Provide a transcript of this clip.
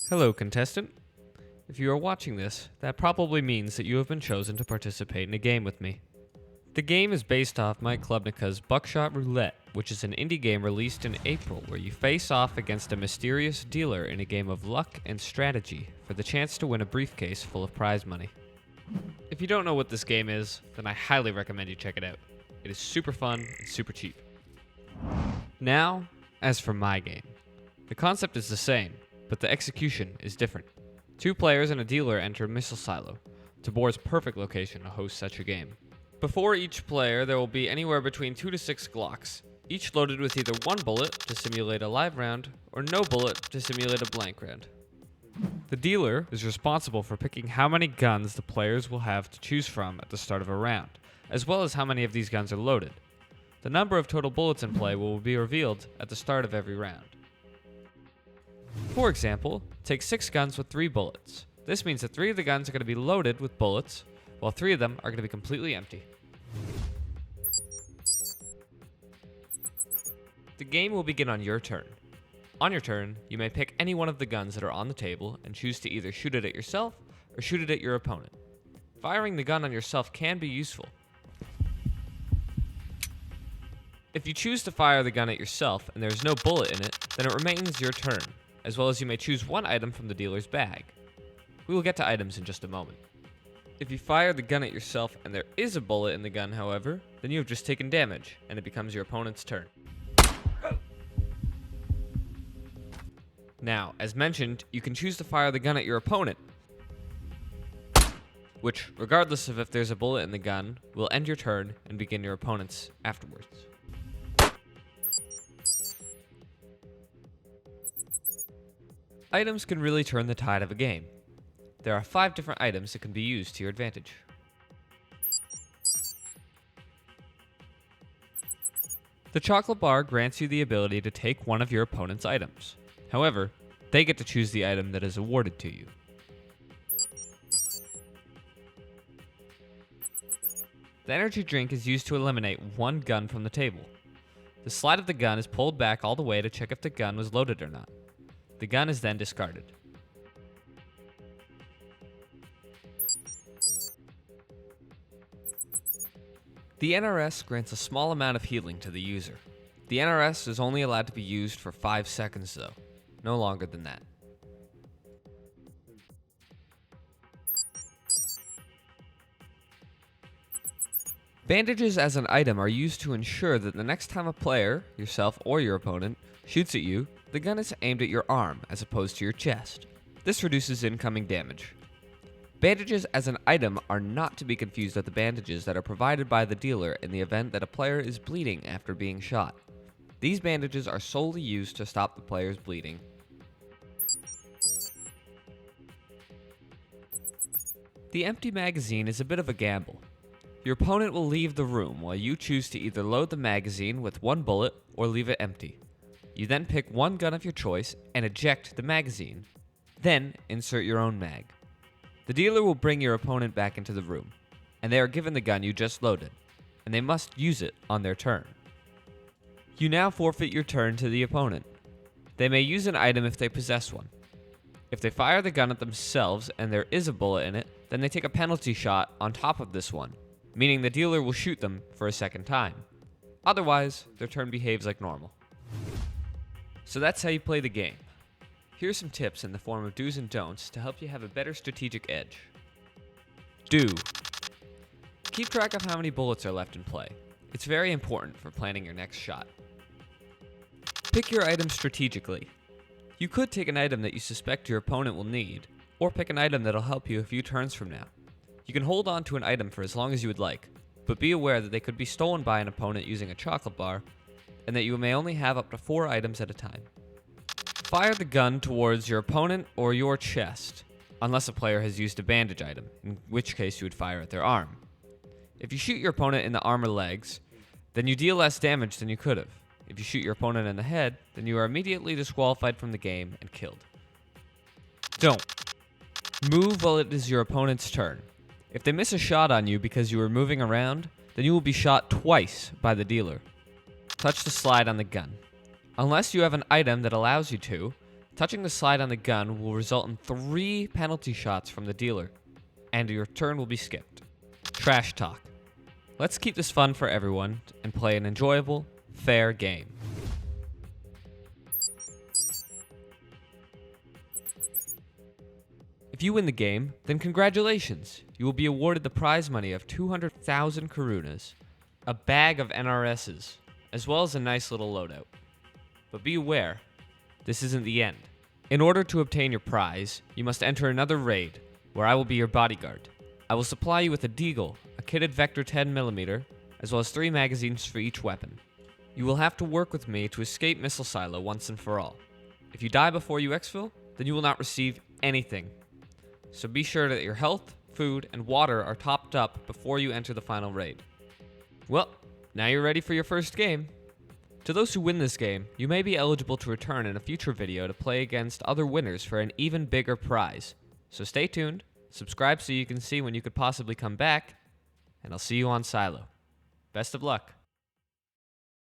Hello, contestant. If you are watching this, that probably means that you have been chosen to participate in a game with me. The game is based off Mike Klubnika's Buckshot Roulette, which is an indie game released in April where you face off against a mysterious dealer in a game of luck and strategy for the chance to win a briefcase full of prize money. If you don't know what this game is, then I highly recommend you check it out. It is super fun and super cheap. Now, as for my game. The concept is the same, but the execution is different. 2 players and a dealer enter a missile silo, Tabor's perfect location to host such a game. Before each player, there will be anywhere between 2 to 6 Glocks, each loaded with either 1 bullet to simulate a live round, or no bullet to simulate a blank round. The dealer is responsible for picking how many guns the players will have to choose from at the start of a round, as well as how many of these guns are loaded. The number of total bullets in play will be revealed at the start of every round. For example, take 6 guns with 3 bullets. This means that 3 of the guns are going to be loaded with bullets, while 3 of them are going to be completely empty. The game will begin on your turn. On your turn, you may pick any one of the guns that are on the table and choose to either shoot it at yourself or shoot it at your opponent. Firing the gun on yourself can be useful. If you choose to fire the gun at yourself and there is no bullet in it, then it remains your turn, as well as you may choose 1 item from the dealer's bag. We will get to items in just a moment. If you fire the gun at yourself and there is a bullet in the gun, however, then you have just taken damage, and it becomes your opponent's turn. Now, as mentioned, you can choose to fire the gun at your opponent, which, regardless of if there's a bullet in the gun, will end your turn and begin your opponent's afterwards. Items can really turn the tide of a game. There are 5 different items that can be used to your advantage. The chocolate bar grants you the ability to take one of your opponent's items. However, they get to choose the item that is awarded to you. The energy drink is used to eliminate 1 gun from the table. The slide of the gun is pulled back all the way to check if the gun was loaded or not. The gun is then discarded. The NRS grants a small amount of healing to the user. The NRS is only allowed to be used for 5 seconds though, no longer than that. Bandages as an item are used to ensure that the next time a player, yourself or your opponent, shoots at you, the gun is aimed at your arm as opposed to your chest. This reduces incoming damage. Bandages as an item are not to be confused with the bandages that are provided by the dealer in the event that a player is bleeding after being shot. These bandages are solely used to stop the player's bleeding. The empty magazine is a bit of a gamble. Your opponent will leave the room while you choose to either load the magazine with 1 bullet or leave it empty. You then pick 1 gun of your choice and eject the magazine. Then insert your own mag. The dealer will bring your opponent back into the room, and they are given the gun you just loaded, and they must use it on their turn. You now forfeit your turn to the opponent. They may use an item if they possess one. If they fire the gun at themselves and there is a bullet in it, then they take a penalty shot on top of this one, meaning the dealer will shoot them for a second time. Otherwise, their turn behaves like normal. So that's how you play the game. Here's some tips in the form of do's and don'ts to help you have a better strategic edge. Do. Keep track of how many bullets are left in play. It's very important for planning your next shot. Pick your items strategically. You could take an item that you suspect your opponent will need, or pick an item that'll help you a few turns from now. You can hold on to an item for as long as you would like, but be aware that they could be stolen by an opponent using a chocolate bar, and that you may only have up to 4 items at a time. Fire the gun towards your opponent or your chest, unless a player has used a bandage item, in which case you would fire at their arm. If you shoot your opponent in the arm or legs, then you deal less damage than you could have. If you shoot your opponent in the head, then you are immediately disqualified from the game and killed. Don't. Move while it is your opponent's turn. If they miss a shot on you because you were moving around, then you will be shot twice by the dealer. Touch the slide on the gun. Unless you have an item that allows you to, Touching the slide on the gun will result in 3 penalty shots from the dealer, and your turn will be skipped. Trash talk. Let's keep this fun for everyone and play an enjoyable, fair game. If you win the game, then congratulations! You will be awarded the prize money of 200,000 karunas, a bag of NRSs, as well as a nice little loadout. But be aware, this isn't the end. In order to obtain your prize, you must enter another raid, where I will be your bodyguard. I will supply you with a deagle, a kitted Vector 10mm, as well as 3 magazines for each weapon. You will have to work with me to escape Missile Silo once and for all. If you die before you exfil, then you will not receive anything. So be sure that your health, food, and water are topped up before you enter the final raid. Well, now you're ready for your first game. To those who win this game, you may be eligible to return in a future video to play against other winners for an even bigger prize. So stay tuned, subscribe so you can see when you could possibly come back, and I'll see you on Silo. Best of luck.